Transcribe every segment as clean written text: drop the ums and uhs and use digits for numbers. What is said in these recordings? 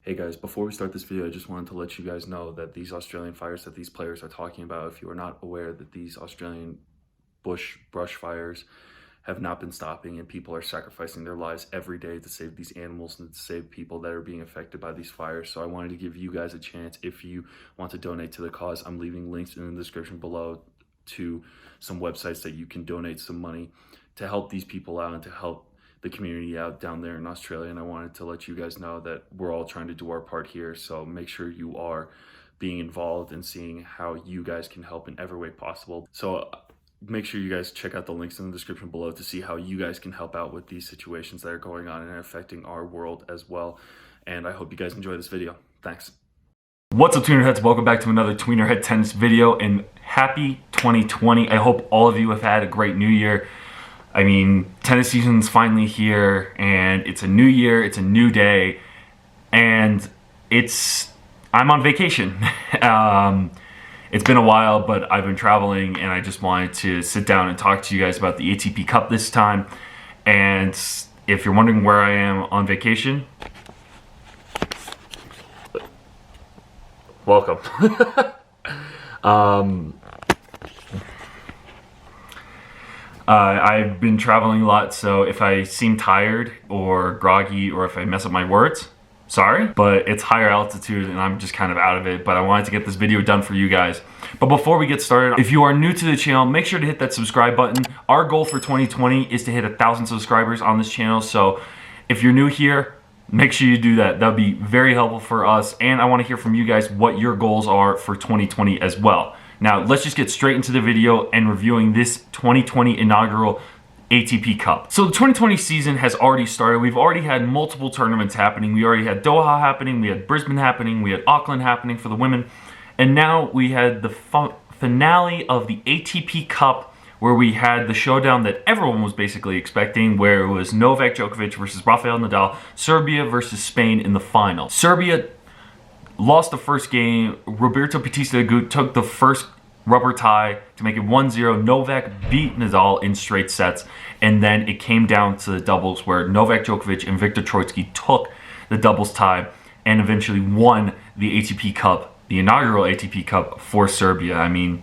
Hey guys, before we start this video, I just wanted to let you guys know that these Australian fires that these players are talking about, if you are not aware that these Australian brush fires have not been stopping and people are sacrificing their lives every day to save these animals and to save people that are being affected by these fires. So I wanted to give you guys a chance. If you want to donate to the cause, I'm leaving links in the description below to some websites that you can donate some money to help these people out and to help the community out down there in Australia. And I wanted to let you guys know that we're all trying to do our part here. So make sure you are being involved and seeing how you guys can help in every way possible. So make sure you guys check out the links in the description below to see how you guys can help out with these situations that are going on and affecting our world as well. And I hope you guys enjoy this video. Thanks. What's up, Tweener heads? Welcome back to another Tweener Head Tennis video, and happy 2020. I hope all of you have had a great new year. I mean, tennis season's finally here, and it's a new year, it's a new day, and I'm on vacation. It's been a while, but I've been traveling, and I just wanted to sit down and talk to you guys about the ATP Cup this time. And if you're wondering where I am on vacation, welcome. I've been traveling a lot, so if I seem tired or groggy or if I mess up my words, sorry, but it's higher altitude and I'm just kind of out of it. But I wanted to get this video done for you guys. But before we get started, if you are new to the channel, make sure to hit that subscribe button. Our goal for 2020 is to hit 1,000 subscribers on this channel. So if you're new here, make sure you do that. That would be very helpful for us. And I want to hear from you guys what your goals are for 2020 as well. Now, let's just get straight into the video and reviewing this 2020 inaugural ATP Cup. So the 2020 season has already started. We've already had multiple tournaments happening. We already had Doha happening, we had Brisbane happening, we had Auckland happening for the women, and now we had the finale of the ATP Cup, where we had the showdown that everyone was basically expecting, where it was Novak Djokovic versus Rafael Nadal, Serbia versus Spain in the final. Serbia lost the first game. Roberto Bautista Agut took the first rubber tie to make it 1-0. Novak beat Nadal in straight sets, and then it came down to the doubles where Novak Djokovic and Viktor Troicki took the doubles tie and eventually won the ATP Cup, the inaugural ATP Cup for Serbia. I mean,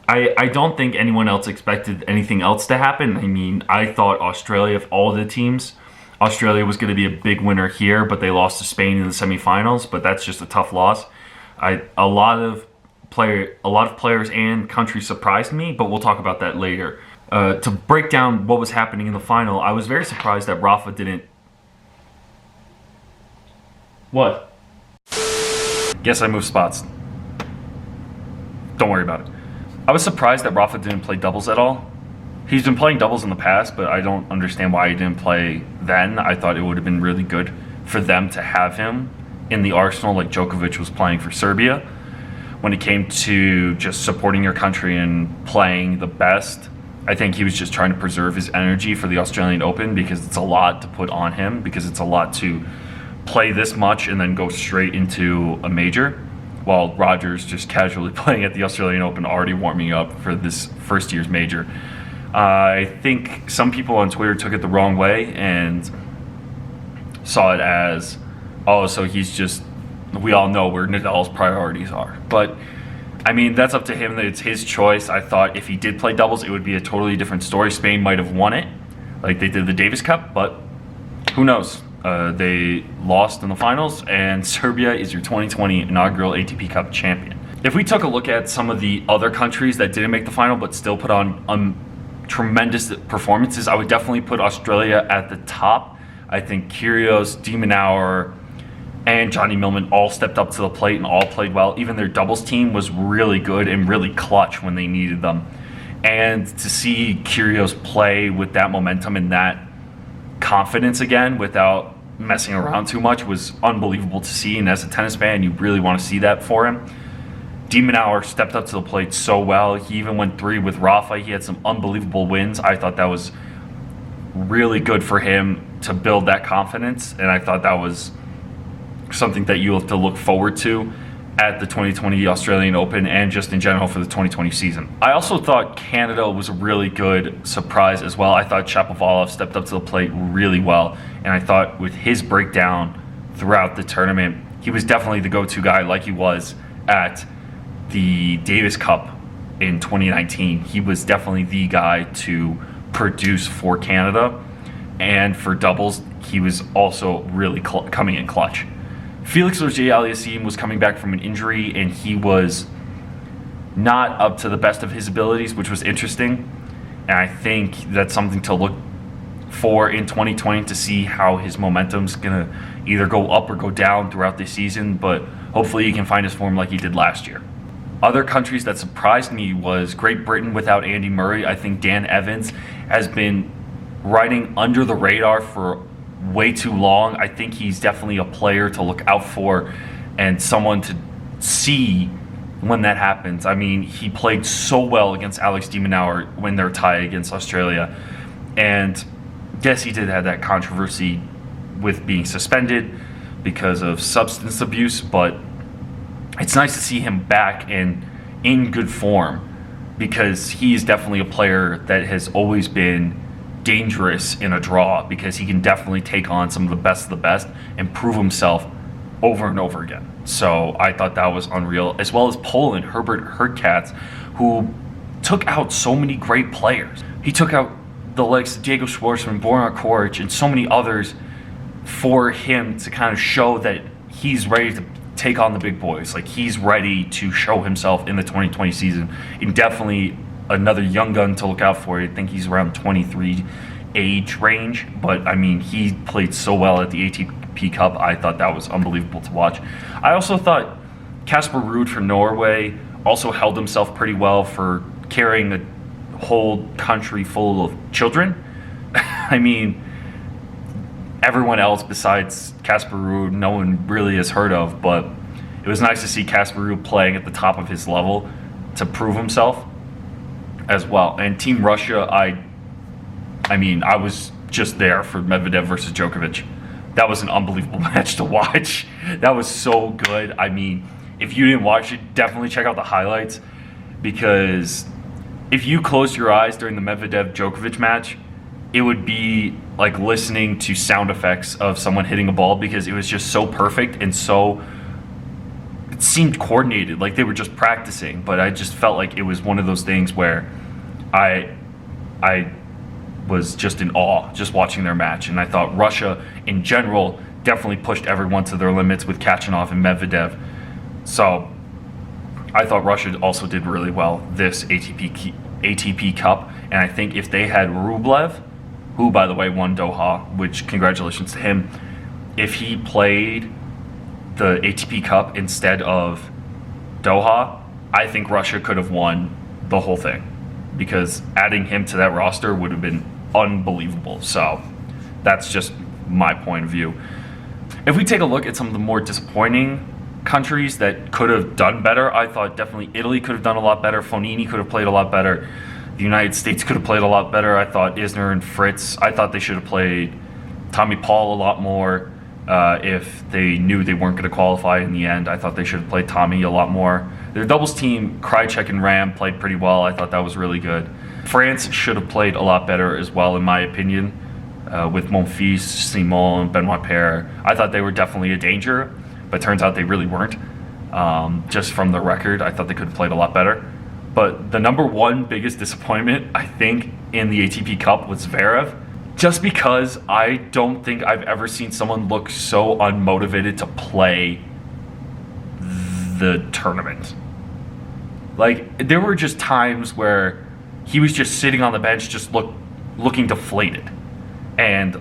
I don't think anyone else expected anything else to happen. I mean, I thought Australia, of all the teams, Australia was going to be a big winner here, but they lost to Spain in the semifinals, but that's just a tough loss. A lot of players and countries surprised me, but we'll talk about that later. To break down what was happening in the final, I was very surprised that Rafa didn't... What? Guess I moved spots. Don't worry about it. I was surprised that Rafa didn't play doubles at all. He's been playing doubles in the past, but I don't understand why he didn't play then. I thought it would have been really good for them to have him in the arsenal like Djokovic was playing for Serbia. When it came to just supporting your country and playing the best, I think he was just trying to preserve his energy for the Australian Open, because it's a lot to put on him, because it's a lot to play this much and then go straight into a major, while Roger's just casually playing at the Australian Open, already warming up for this first year's major. I think some people on Twitter took it the wrong way and saw it as, oh, so he's just, we all know where Nadal's priorities are. But I mean, that's up to him. It's his choice. I thought if he did play doubles, it would be a totally different story. Spain might have won it like they did the Davis Cup, but who knows? They lost in the finals, and Serbia is your 2020 inaugural ATP Cup champion. If we took a look at some of the other countries that didn't make the final but still put on tremendous performances, I would definitely put Australia at the top. I think Kyrgios, De Minaur, and Johnny Millman all stepped up to the plate and all played well. Even their doubles team was really good and really clutch when they needed them. And to see Kyrgios play with that momentum and that confidence again without messing around too much was unbelievable to see. And as a tennis fan, you really want to see that for him. De Minaur stepped up to the plate so well. He even went 3 with Rafa. He had some unbelievable wins. I thought that was really good for him to build that confidence, and I thought that was something that you have to look forward to at the 2020 Australian Open and just in general for the 2020 season. I also thought Canada was a really good surprise as well. I thought Shapovalov stepped up to the plate really well, and I thought with his breakdown throughout the tournament, he was definitely the go-to guy, like he was at the Davis Cup in 2019. He was definitely the guy to produce for Canada, and for doubles, he was also really coming in clutch. Felix Auger-Aliassime was coming back from an injury, and he was not up to the best of his abilities, which was interesting. And I think that's something to look for in 2020 to see how his momentum's going to either go up or go down throughout the season, but hopefully he can find his form like he did last year. Other countries that surprised me was Great Britain without Andy Murray. I think Dan Evans has been riding under the radar for way too long. I think he's definitely a player to look out for and someone to see when that happens. I mean, he played so well against Alex de Minaur when they're tied against Australia. And yes, he did have that controversy with being suspended because of substance abuse, but it's nice to see him back and in good form, because he is definitely a player that has always been dangerous in a draw, because he can definitely take on some of the best and prove himself over and over again. So I thought that was unreal, as well as Poland, Herbert Hurkacz, who took out so many great players. He took out the likes of Diego Schwartzman, Borna Koric, and so many others for him to kind of show that he's ready to take on the big boys. Like, he's ready to show himself in the 2020 season. And definitely another young gun to look out for. I think he's around 23 age range, but I mean, he played so well at the ATP Cup. I thought that was unbelievable to watch. I also thought Casper Ruud for Norway also held himself pretty well for carrying a whole country full of children. I mean, everyone else besides Casper Ruud, no one really has heard of, but it was nice to see Casper Ruud playing at the top of his level to prove himself as well. And Team Russia, I mean, I was just there for Medvedev versus Djokovic. That was an unbelievable match to watch. That was so good. I mean, if you didn't watch it, definitely check out the highlights, because if you closed your eyes during the Medvedev-Djokovic match, it would be like listening to sound effects of someone hitting a ball, because it was just so perfect and so, it seemed coordinated, like they were just practicing. But I just felt like it was one of those things where I was just in awe just watching their match. And I thought Russia in general definitely pushed everyone to their limits with Kachanov and Medvedev. So I thought Russia also did really well this ATP Cup. And I think if they had Rublev, who, by the way, won Doha, which congratulations to him, if he played the ATP Cup instead of Doha, I think Russia could have won the whole thing, because adding him to that roster would have been unbelievable. So that's just my point of view. If we take a look at some of the more disappointing countries that could have done better, I thought definitely Italy could have done a lot better. Fonini could have played a lot better. The United States could have played a lot better. I thought Isner and Fritz, I thought they should have played Tommy Paul a lot more. If they knew they weren't going to qualify in the end, I thought they should have played Tommy a lot more. Their doubles team, Krajicek and Ram, played pretty well. I thought that was really good. France should have played a lot better as well, in my opinion, with Monfils, Simon, and Benoit Paire. I thought they were definitely a danger, but turns out they really weren't. Just from the record, I thought they could have played a lot better. But the number one biggest disappointment, I think, in the ATP Cup was Zverev. Just because I don't think I've ever seen someone look so unmotivated to play the tournament. Like, there were just times where he was just sitting on the bench, just looking deflated. And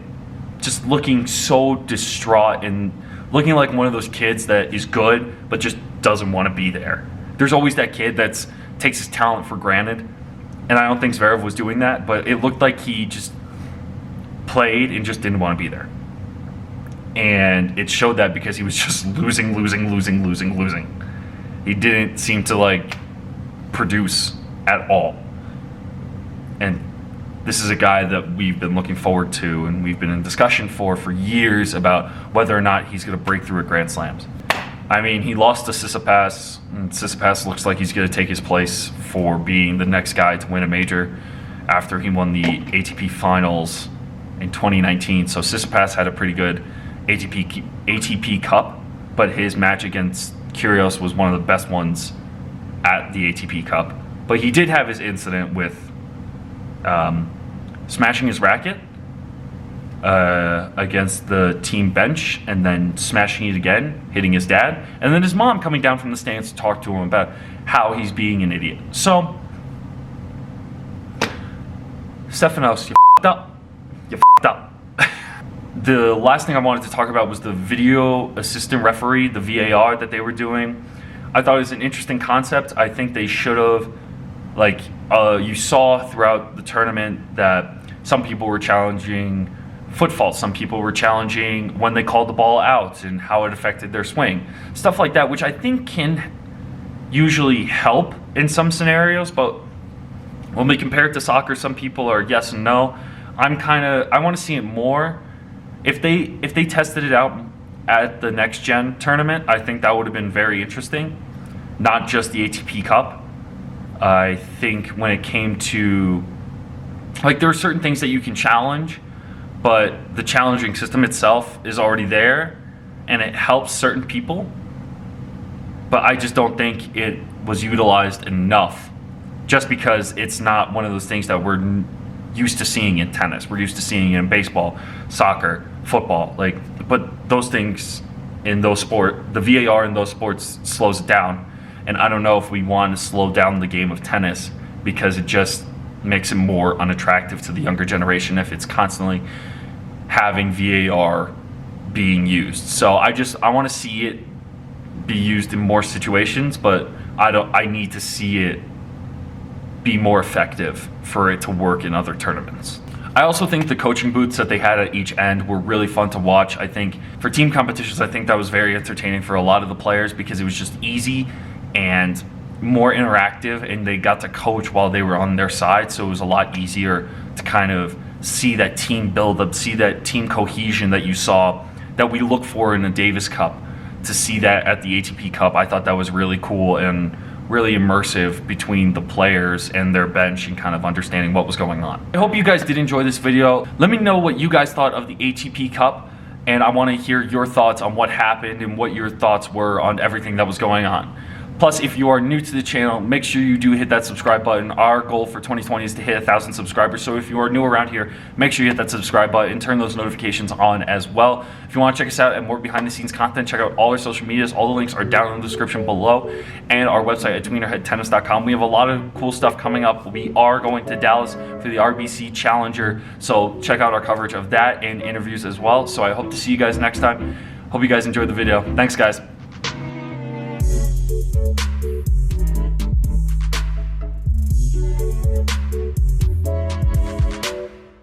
just looking so distraught and looking like one of those kids that is good, but just doesn't want to be there. There's always that kid that takes his talent for granted, and I don't think Zverev was doing that, but it looked like he just played and just didn't want to be there. And it showed that because he was just losing. He didn't seem to, like, produce at all. And this is a guy that we've been looking forward to, and we've been in discussion for years about whether or not he's going to break through at Grand Slams. I mean, he lost to Tsitsipas, and Tsitsipas looks like he's going to take his place for being the next guy to win a major after he won the ATP Finals in 2019. So Tsitsipas had a pretty good ATP Cup, but his match against Kyrgios was one of the best ones at the ATP Cup. But he did have his incident with smashing his racket against the team bench, and then smashing it again, hitting his dad, and then his mom coming down from the stands to talk to him about how he's being an idiot. So, Stefanos, you f***ed up. You f***ed up. The last thing I wanted to talk about was the video assistant referee, the VAR that they were doing. I thought it was an interesting concept. I think they should have, like, you saw throughout the tournament that some people were challenging foot faults, some people were challenging when they called the ball out and how it affected their swing. Stuff like that, which I think can usually help in some scenarios, but when we compare it to soccer, some people are yes and no. I want to see it more. If they tested it out at the next gen tournament, I think that would have been very interesting. Not just the ATP Cup. I think when it came to, like, there are certain things that you can challenge, but the challenging system itself is already there and it helps certain people. But I just don't think it was utilized enough, just because it's not one of those things that we're used to seeing in tennis. We're used to seeing it in baseball, soccer, football. But those things in those sport, the VAR in those sports slows it down. And I don't know if we want to slow down the game of tennis, because it just makes it more unattractive to the younger generation if it's constantly having VAR being used. So I want to see it be used in more situations, but I need to see it be more effective for it to work in other tournaments. I also think the coaching booths that they had at each end were really fun to watch. I think for team competitions, I think that was very entertaining for a lot of the players, because it was just easy and more interactive, and they got to coach while they were on their side, so it was a lot easier to kind of see that team build up, see that team cohesion that you saw, that we look for in the Davis Cup. To see that at the ATP Cup, I thought that was really cool and really immersive between the players and their bench, and kind of understanding what was going on. I hope you guys did enjoy this video. Let me know what you guys thought of the ATP Cup, and I want to hear your thoughts on what happened and what your thoughts were on everything that was going on. Plus, if you are new to the channel, make sure you do hit that subscribe button. Our goal for 2020 is to hit 1,000 subscribers. So if you are new around here, make sure you hit that subscribe button and turn those notifications on as well. If you want to check us out and more behind the scenes content, check out all our social medias. All the links are down in the description below, and our website at tweenerheadtennis.com. We have a lot of cool stuff coming up. We are going to Dallas for the RBC Challenger, so check out our coverage of that and interviews as well. So I hope to see you guys next time. Hope you guys enjoyed the video. Thanks, guys.